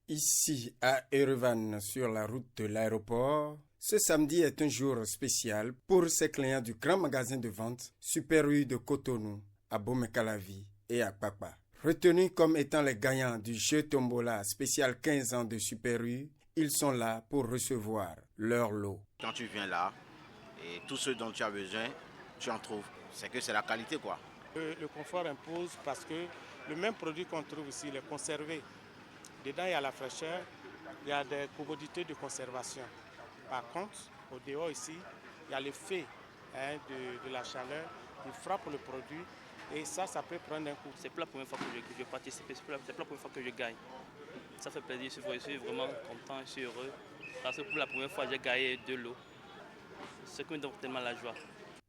Ici, à Erevan, sur la route de l'aéroport, ce samedi est un jour spécial pour ses clients du grand magasin de vente Super U de Cotonou, à Bomekalavi et à Papa. Retenus comme étant les gagnants du jeu Tombola spécial 15 ans de Super U, ils sont là pour recevoir leur lot. Quand tu viens là, et tout ce dont tu as besoin, tu en trouves. C'est que c'est la qualité, quoi. Le confort impose parce que le même produit qu'on trouve ici, il est conservé. Dedans, il y a la fraîcheur, il y a des commodités de conservation. Par contre, au dehors ici, il y a l'effet de la chaleur qui frappe le produit et ça peut prendre un coup. C'est pas la première fois que je participe, c'est pas la première fois que je gagne. Ça fait plaisir, je suis vraiment content, je suis heureux. Parce que pour la première fois, j'ai gagné de l'eau. Ce qui me donne tellement la joie.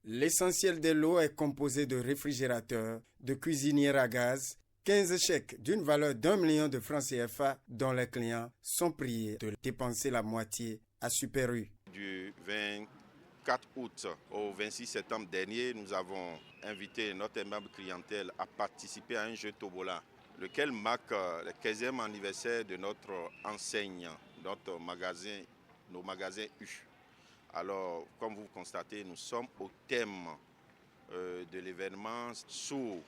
L'essentiel des lots est composé de réfrigérateurs, de cuisinières à gaz, 15 chèques d'une valeur d'1 million de francs CFA dont les clients sont priés de dépenser la moitié à Super U. Du 24 août au 26 septembre dernier, nous avons invité notre aimable clientèle à participer à un jeu Tombola, lequel marque le 15e anniversaire de notre enseigne, notre magasin, nos magasins U. Alors, comme vous constatez, nous sommes au thème de l'événement sous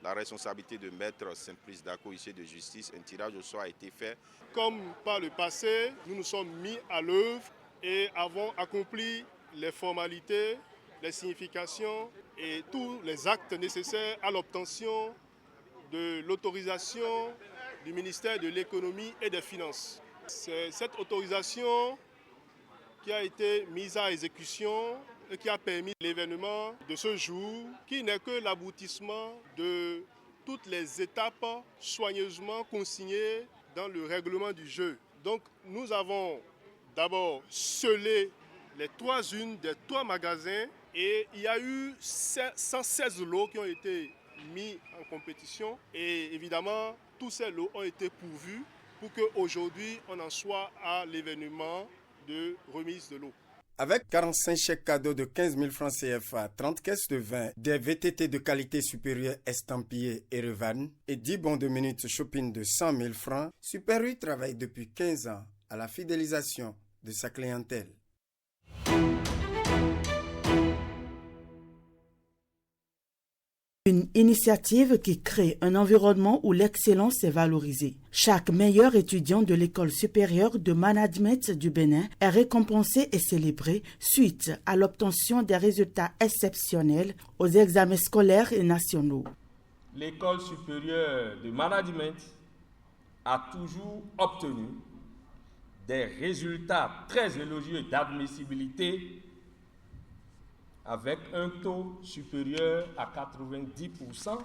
la responsabilité de Maître Simplice Dako, huissier de justice. Un tirage au sort a été fait. Comme par le passé, nous nous sommes mis à l'œuvre et avons accompli les formalités, les significations et tous les actes nécessaires à l'obtention de l'autorisation du ministère de l'économie et des finances. C'est cette autorisation qui a été mise à exécution et qui a permis l'événement de ce jour, qui n'est que l'aboutissement de toutes les étapes soigneusement consignées dans le règlement du jeu. Donc nous avons d'abord scellé les 3 unes des 3 magasins et il y a eu 116 lots qui ont été mis en compétition et évidemment tous ces lots ont été pourvus pour qu'aujourd'hui on en soit à l'événement de remise de l'eau. Avec 45 chèques cadeaux de 15 000 francs CFA, 30 caisses de vin, des VTT de qualité supérieure estampillés Erevan et 10 bons de minutes shopping de 100 000 francs, Super U travaille depuis 15 ans à la fidélisation de sa clientèle. Une initiative qui crée un environnement où l'excellence est valorisée. Chaque meilleur étudiant de l'école supérieure de management du Bénin est récompensé et célébré suite à l'obtention des résultats exceptionnels aux examens scolaires et nationaux. L'école supérieure de management a toujours obtenu des résultats très élogieux d'admissibilité avec un taux supérieur à 90%,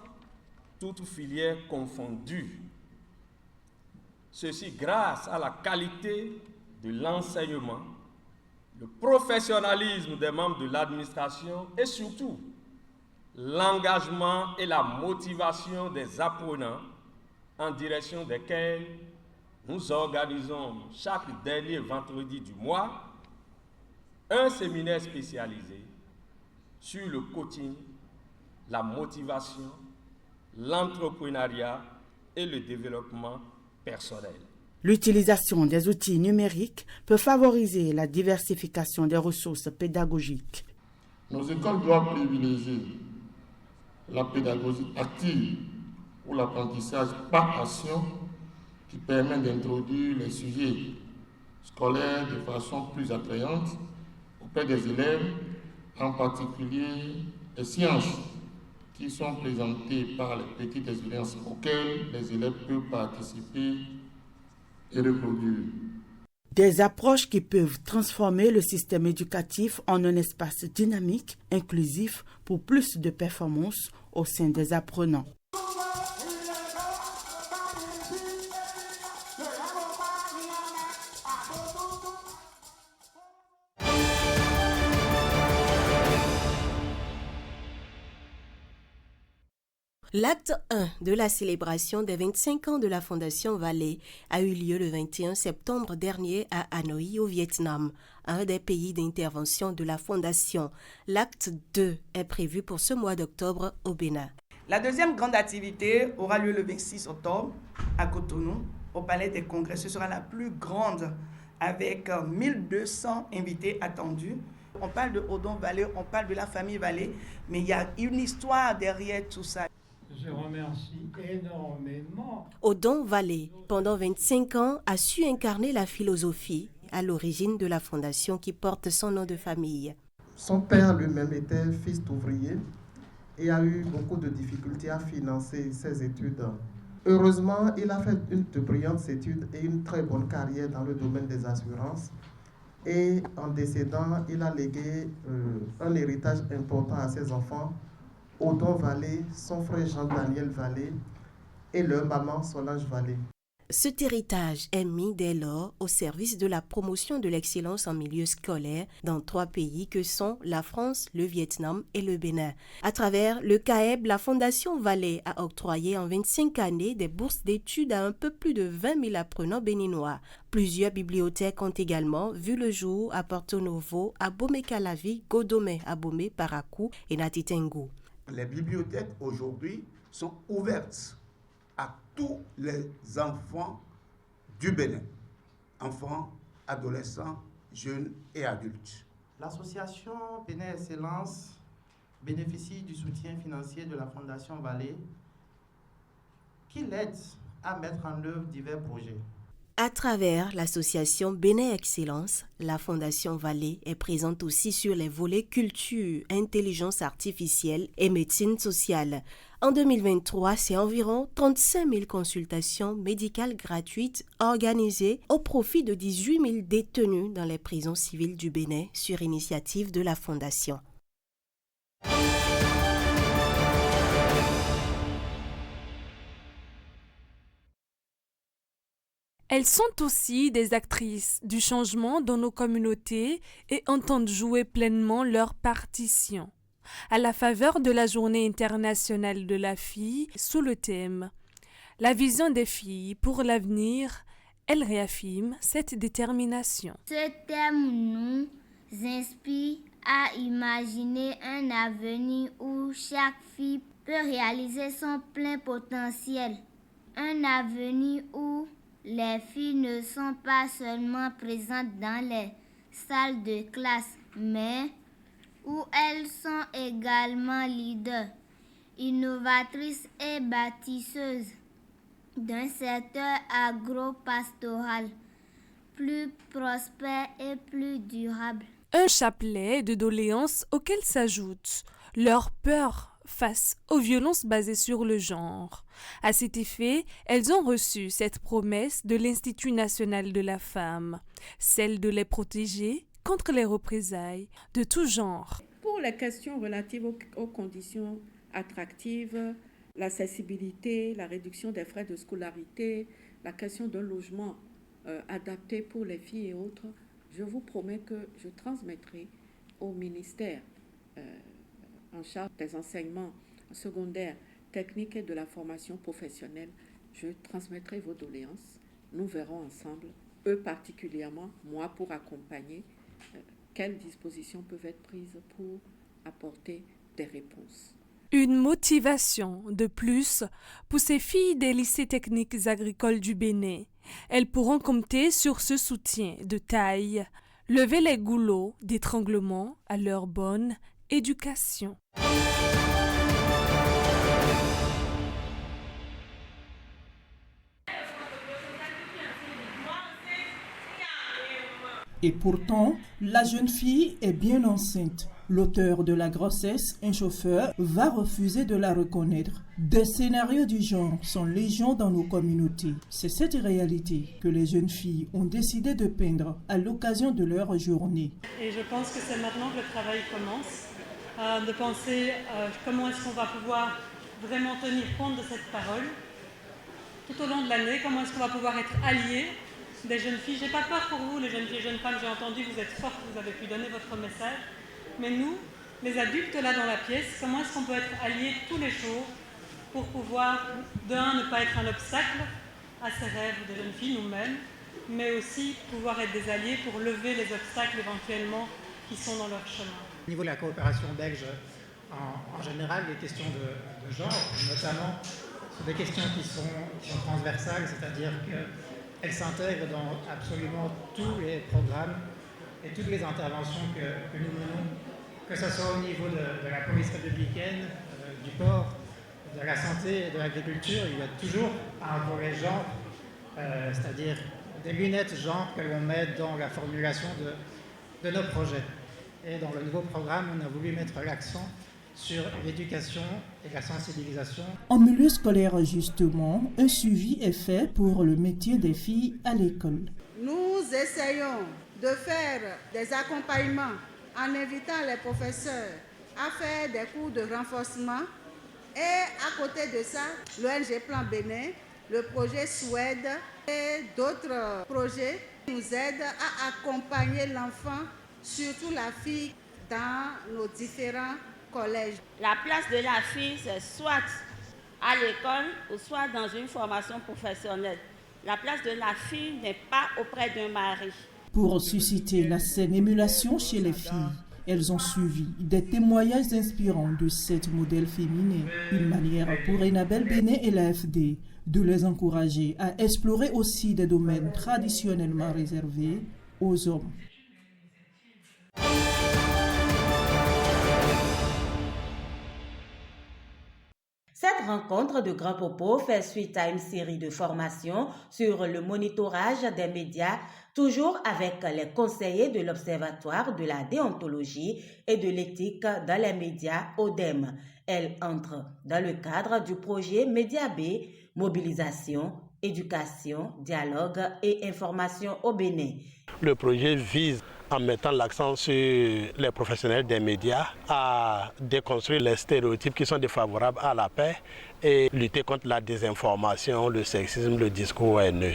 toutes filières confondues. Ceci grâce à la qualité de l'enseignement, le professionnalisme des membres de l'administration et surtout l'engagement et la motivation des apprenants en direction desquels nous organisons chaque dernier vendredi du mois un séminaire spécialisé sur le coaching, la motivation, l'entrepreneuriat et le développement personnel. L'utilisation des outils numériques peut favoriser la diversification des ressources pédagogiques. Nos écoles doivent privilégier la pédagogie active ou l'apprentissage par action qui permet d'introduire les sujets scolaires de façon plus attrayante auprès des élèves, en particulier les sciences qui sont présentées par les petites expériences auxquelles les élèves peuvent participer et reproduire. Des approches qui peuvent transformer le système éducatif en un espace dynamique, inclusif pour plus de performances au sein des apprenants. L'acte 1 de la célébration des 25 ans de la Fondation Vallée a eu lieu le 21 septembre dernier à Hanoï, au Vietnam, un des pays d'intervention de la Fondation. L'acte 2 est prévu pour ce mois d'octobre au Bénin. La deuxième grande activité aura lieu le 26 octobre à Cotonou, au Palais des Congrès. Ce sera la plus grande avec 1200 invités attendus. On parle de Odon Vallée, on parle de la famille Vallée, mais il y a une histoire derrière tout ça. Je remercie énormément. Odon Vallée, pendant 25 ans, a su incarner la philosophie à l'origine de la fondation qui porte son nom de famille. Son père lui-même était fils d'ouvrier et a eu beaucoup de difficultés à financer ses études. Heureusement, il a fait de brillantes études et une très bonne carrière dans le domaine des assurances. Et en décédant, il a légué un héritage important à ses enfants, Odon Vallée, son frère Jean-Daniel Vallée et leur maman Solange Vallée. Cet héritage est mis dès lors au service de la promotion de l'excellence en milieu scolaire dans 3 pays que sont la France, le Vietnam et le Bénin. À travers le CAEB, la Fondation Vallée a octroyé en 25 années des bourses d'études à un peu plus de 20 000 apprenants béninois. Plusieurs bibliothèques ont également vu le jour à Porto Novo, à Abomey-Calavi, Godomey, Abomey, Parakou et Natitengu. Les bibliothèques aujourd'hui sont ouvertes à tous les enfants du Bénin, enfants, adolescents, jeunes et adultes. L'association Bénin Excellence bénéficie du soutien financier de la Fondation Vallée qui l'aide à mettre en œuvre divers projets. À travers l'association Bénin Excellence, la Fondation Vallée est présente aussi sur les volets culture, intelligence artificielle et médecine sociale. En 2023, c'est environ 35 000 consultations médicales gratuites organisées au profit de 18 000 détenus dans les prisons civiles du Bénin sur initiative de la Fondation. Elles sont aussi des actrices du changement dans nos communautés et entendent jouer pleinement leur partition. À la faveur de la Journée internationale de la fille, sous le thème « La vision des filles pour l'avenir », elles réaffirment cette détermination. Ce thème nous inspire à imaginer un avenir où chaque fille peut réaliser son plein potentiel. Un avenir où les filles ne sont pas seulement présentes dans les salles de classe, mais où elles sont également leaders, innovatrices et bâtisseuses d'un secteur agro-pastoral plus prospère et plus durable. Un chapelet de doléances auxquelles s'ajoute leur peur face aux violences basées sur le genre. À cet effet, elles ont reçu cette promesse de l'Institut national de la femme, celle de les protéger contre les représailles de tout genre. Pour les questions relatives aux conditions attractives, l'accessibilité, la réduction des frais de scolarité, la question d'un logement adapté pour les filles et autres, je vous promets que je transmettrai au ministère en charge des enseignements secondaires, techniques et de la formation professionnelle. Je transmettrai vos doléances. Nous verrons ensemble, eux particulièrement, moi pour accompagner, quelles dispositions peuvent être prises pour apporter des réponses. Une motivation de plus pour ces filles des lycées techniques agricoles du Bénin. Elles pourront compter sur ce soutien de taille, lever les goulots d'étranglement à leur bonne éducation. Et pourtant, la jeune fille est bien enceinte. L'auteur de la grossesse, un chauffeur, va refuser de la reconnaître. Des scénarios du genre sont légion dans nos communautés. C'est cette réalité que les jeunes filles ont décidé de peindre à l'occasion de leur journée. Et je pense que c'est maintenant que le travail commence, de penser comment est-ce qu'on va pouvoir vraiment tenir compte de cette parole tout au long de l'année, comment est-ce qu'on va pouvoir être alliés des jeunes filles. J'ai pas peur pour vous, les jeunes filles et jeunes femmes, j'ai entendu, vous êtes fortes, vous avez pu donner votre message. Mais nous, les adultes là dans la pièce, comment est-ce qu'on peut être alliés tous les jours pour pouvoir, ne pas être un obstacle à ces rêves des jeunes filles nous-mêmes, mais aussi pouvoir être des alliés pour lever les obstacles éventuellement qui sont dans leur chemin. Au niveau de la coopération belge, en général, les questions de genre, notamment sont des questions qui sont transversales, c'est-à-dire qu'elles s'intègrent dans absolument tous les programmes et toutes les interventions que nous menons, que ce soit au niveau de la police républicaine, du port, de la santé et de l'agriculture. Il y a toujours un volet genre, c'est-à-dire des lunettes genre que l'on met dans la formulation de nos projets. Et dans le nouveau programme, on a voulu mettre l'accent sur l'éducation et la sensibilisation. En milieu scolaire, justement, un suivi est fait pour le métier des filles à l'école. Nous essayons de faire des accompagnements en invitant les professeurs à faire des cours de renforcement. Et à côté de ça, l'ONG Plan Bénin, le projet Suède et d'autres projets nous aident à accompagner l'enfant, surtout la fille, dans nos différents collèges. La place de la fille, c'est soit à l'école ou soit dans une formation professionnelle. La place de la fille n'est pas auprès d'un mari. Pour susciter la saine émulation chez les filles, elles ont suivi des témoignages inspirants de 7 modèles féminins. Une manière pour Enabel Bénin et l'AFD de les encourager à explorer aussi des domaines traditionnellement réservés aux hommes. Cette rencontre de Grand Popo fait suite à une série de formations sur le monitorage des médias, toujours avec les conseillers de l'Observatoire de la déontologie et de l'éthique dans les médias ODEM. Elle entre dans le cadre du projet Média B, mobilisation, éducation, dialogue et information au Bénin. Le projet vise, en mettant l'accent sur les professionnels des médias, à déconstruire les stéréotypes qui sont défavorables à la paix et lutter contre la désinformation, le sexisme, le discours haineux.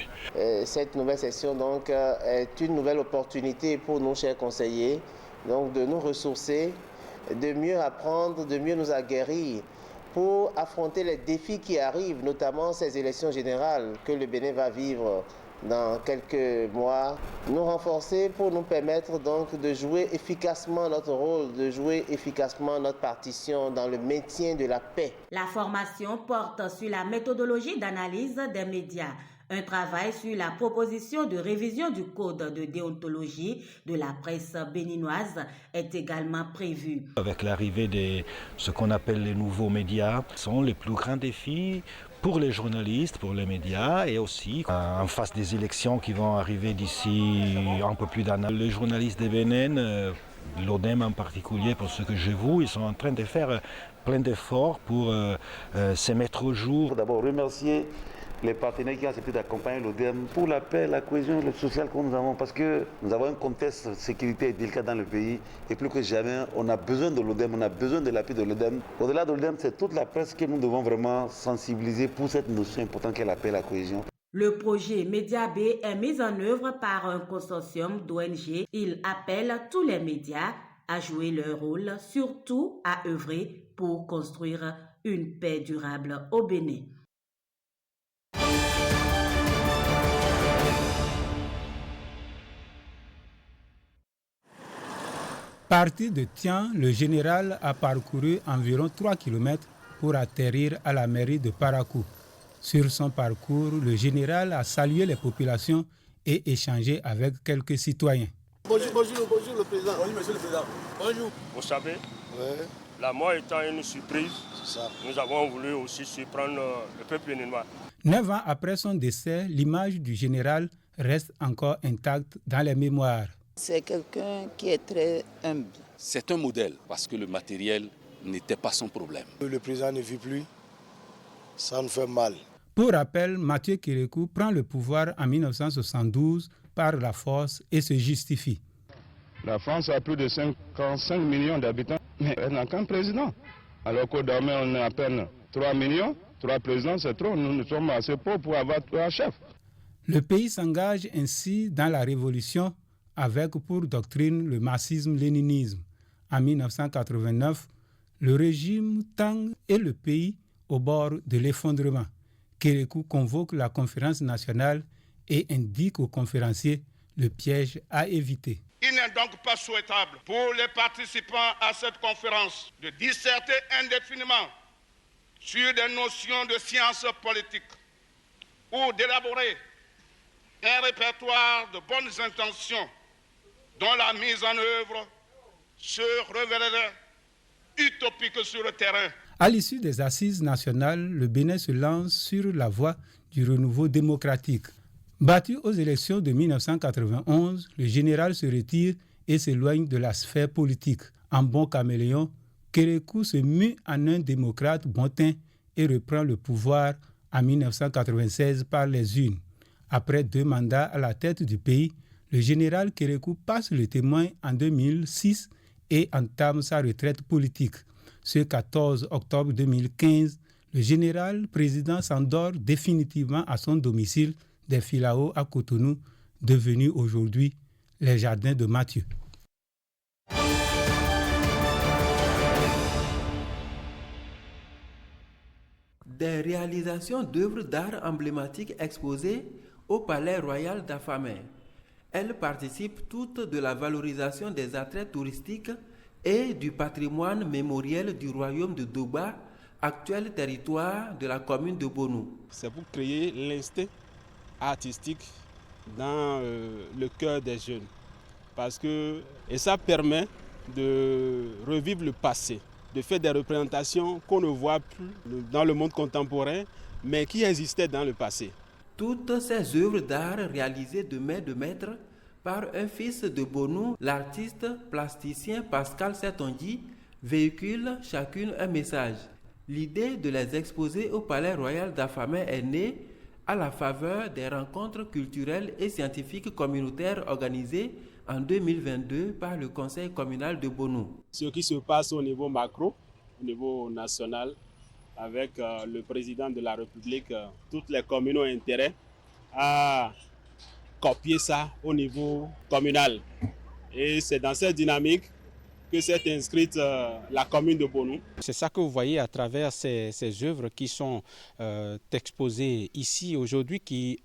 Cette nouvelle session donc, est une nouvelle opportunité pour nos chers conseillers donc, de nous ressourcer, de mieux apprendre, de mieux nous aguerrir pour affronter les défis qui arrivent, notamment ces élections générales que le Bénin va vivre dans quelques mois, nous renforcer pour nous permettre donc de jouer efficacement notre rôle, de jouer efficacement notre partition dans le maintien de la paix. La formation porte sur la méthodologie d'analyse des médias. Un travail sur la proposition de révision du code de déontologie de la presse béninoise est également prévu. Avec l'arrivée de ce qu'on appelle les nouveaux médias, ce sont les plus grands défis pour les journalistes, pour les médias et aussi en face des élections qui vont arriver d'ici un peu plus d'un an. Les journalistes de Bénin, l'ODEM en particulier, pour ce que je vois, ils sont en train de faire plein d'efforts pour se mettre au jour. D'abord remercier les partenaires qui ont accepté d'accompagner l'ODEM pour la paix, la cohésion sociale que nous avons, parce que nous avons un contexte sécuritaire délicat dans le pays et plus que jamais, on a besoin de l'ODEM, on a besoin de l'appui de l'ODEM. Au-delà de l'ODEM, c'est toute la presse que nous devons vraiment sensibiliser pour cette notion importante qu'est la paix et la cohésion. Le projet Média B est mis en œuvre par un consortium d'ONG. Il appelle tous les médias à jouer leur rôle, surtout à œuvrer pour construire une paix durable au Bénin. Parti de Tian, le général a parcouru environ 3 km pour atterrir à la mairie de Parakou. Sur son parcours, le général a salué les populations et échangé avec quelques citoyens. Bonjour le président. Bonjour monsieur le président. Bonjour. Vous savez, la mort étant une surprise, nous avons voulu aussi surprendre le peuple béninois. 9 ans après son décès, l'image du général reste encore intacte dans les mémoires. C'est quelqu'un qui est très humble. C'est un modèle parce que le matériel n'était pas son problème. Le président ne vit plus, ça nous fait mal. Pour rappel, Mathieu Kérékou prend le pouvoir en 1972 par la force et se justifie. La France a plus de 55 millions d'habitants, mais elle n'a qu'un président. Alors qu'au Dahomey, on est à peine 3 millions. 3 présidents, c'est trop. Nous sommes assez pauvres pour avoir 3 chefs. Le pays s'engage ainsi dans la révolution avec pour doctrine le marxisme-léninisme. En 1989, le régime tang et le pays au bord de l'effondrement. Kérékou convoque la conférence nationale et indique aux conférenciers le piège à éviter. Il n'est donc pas souhaitable pour les participants à cette conférence de disserter indéfiniment sur des notions de sciences politiques ou d'élaborer un répertoire de bonnes intentions dont la mise en œuvre se révélerait utopique sur le terrain. À l'issue des assises nationales, le Bénin se lance sur la voie du renouveau démocratique. Battu aux élections de 1991, le général se retire et s'éloigne de la sphère politique. En bon caméléon, Kérékou se mue en un démocrate bon teint et reprend le pouvoir en 1996 par les urnes. Après 2 mandats à la tête du pays, le général Kérékou passe le témoin en 2006 et entame sa retraite politique. Ce 14 octobre 2015, le général président s'endort définitivement à son domicile des Filao à Cotonou, devenu aujourd'hui les Jardins de Mathieu. Des réalisations d'œuvres d'art emblématiques exposées au Palais Royal d'Afamé. Elles participent toutes de la valorisation des attraits touristiques et du patrimoine mémoriel du royaume de Doba, actuel territoire de la commune de Bonou. C'est pour créer l'instinct artistique dans le cœur des jeunes. Et ça permet de revivre le passé, de faire des représentations qu'on ne voit plus dans le monde contemporain, mais qui existaient dans le passé. Toutes ces œuvres d'art réalisées de main de maître par un fils de Bonou, l'artiste plasticien Pascal Setonji, véhiculent chacune un message. L'idée de les exposer au Palais Royal d'Afamé est née à la faveur des rencontres culturelles et scientifiques communautaires organisées en 2022 par le Conseil communal de Bonou. Ce qui se passe au niveau macro, au niveau national, avec le président de la République, toutes les communes ont intérêt à copier ça au niveau communal. Et c'est dans cette dynamique que s'est inscrite la commune de Bonou. C'est ça que vous voyez à travers ces œuvres qui sont exposées ici aujourd'hui, qui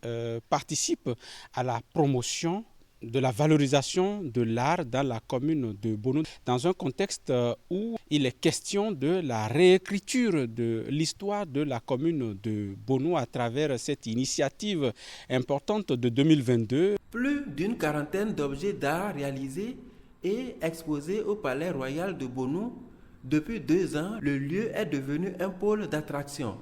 participent à la promotion de la valorisation de l'art dans la commune de Bonou, dans un contexte où il est question de la réécriture de l'histoire de la commune de Bonou à travers cette initiative importante de 2022. Plus d'une quarantaine d'objets d'art réalisés et exposés au Palais Royal de Bonou. Depuis 2 ans, le lieu est devenu un pôle d'attraction.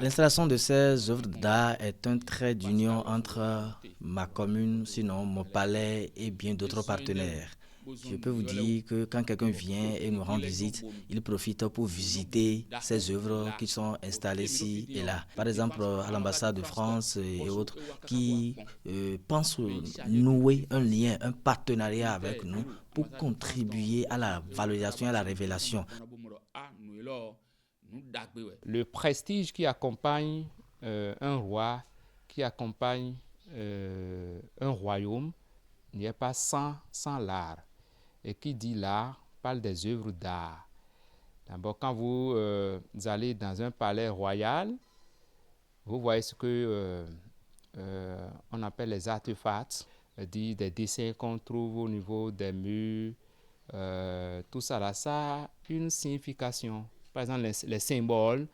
L'installation de ces œuvres d'art est un trait d'union entre ma commune, sinon mon palais et bien d'autres partenaires. Je peux vous dire que quand quelqu'un vient et nous rend visite, il profite pour visiter ces œuvres qui sont installées ici et là. Par exemple, à l'ambassade de France et autres, qui pensent nouer un lien, un partenariat avec nous pour contribuer à la valorisation et à la révélation. Le prestige qui accompagne un roi, qui accompagne un royaume, n'est pas sans l'art. Et qui dit l'art parle des œuvres d'art. D'abord, quand vous allez dans un palais royal, vous voyez ce que on appelle les artefacts, des dessins qu'on trouve au niveau des murs. Tout ça là, ça a une signification. Par exemple, les symboles,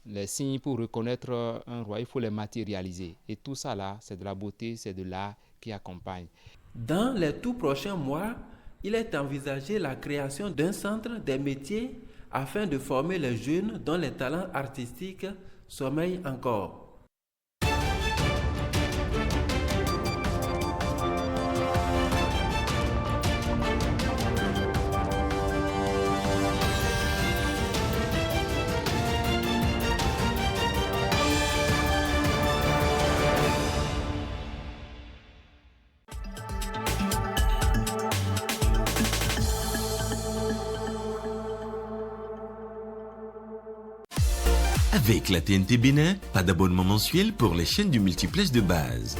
les signes pour reconnaître un roi, il faut les matérialiser. Et tout ça là, c'est de la beauté, c'est de l'art qui accompagne. Dans les tout prochains mois, il est envisagé la création d'un centre des métiers afin de former les jeunes dont les talents artistiques sommeillent encore. Avec la TNT Bénin, pas d'abonnement mensuel pour les chaînes du multiplex de base.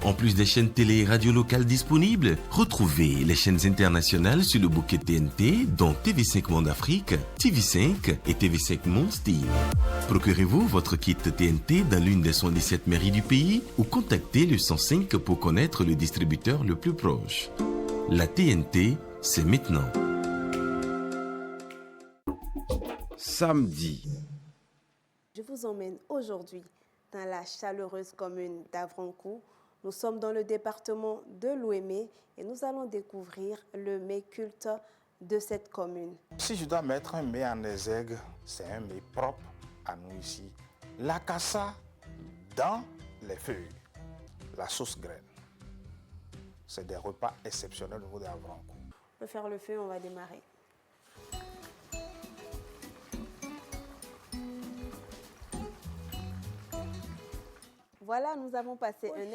En plus des chaînes télé et radio locales disponibles, retrouvez les chaînes internationales sur le bouquet TNT, dont TV5 Monde Afrique, TV5 et TV5 Monde Style. Procurez-vous votre kit TNT dans l'une des 117 mairies du pays ou contactez le 105 pour connaître le distributeur le plus proche. La TNT, c'est maintenant. samedi. Je vous emmène aujourd'hui dans la chaleureuse commune d'Avrancourt. Nous sommes dans le département de l'Ouémé et nous allons découvrir le mets culte de cette commune. Si je dois mettre un mets en exergue, c'est un mets propre à nous ici. La cassa dans les feuilles, la sauce graine. C'est des repas exceptionnels au niveau d'Avrancourt. Pour faire le feu, on va démarrer. Voilà, nous avons passé un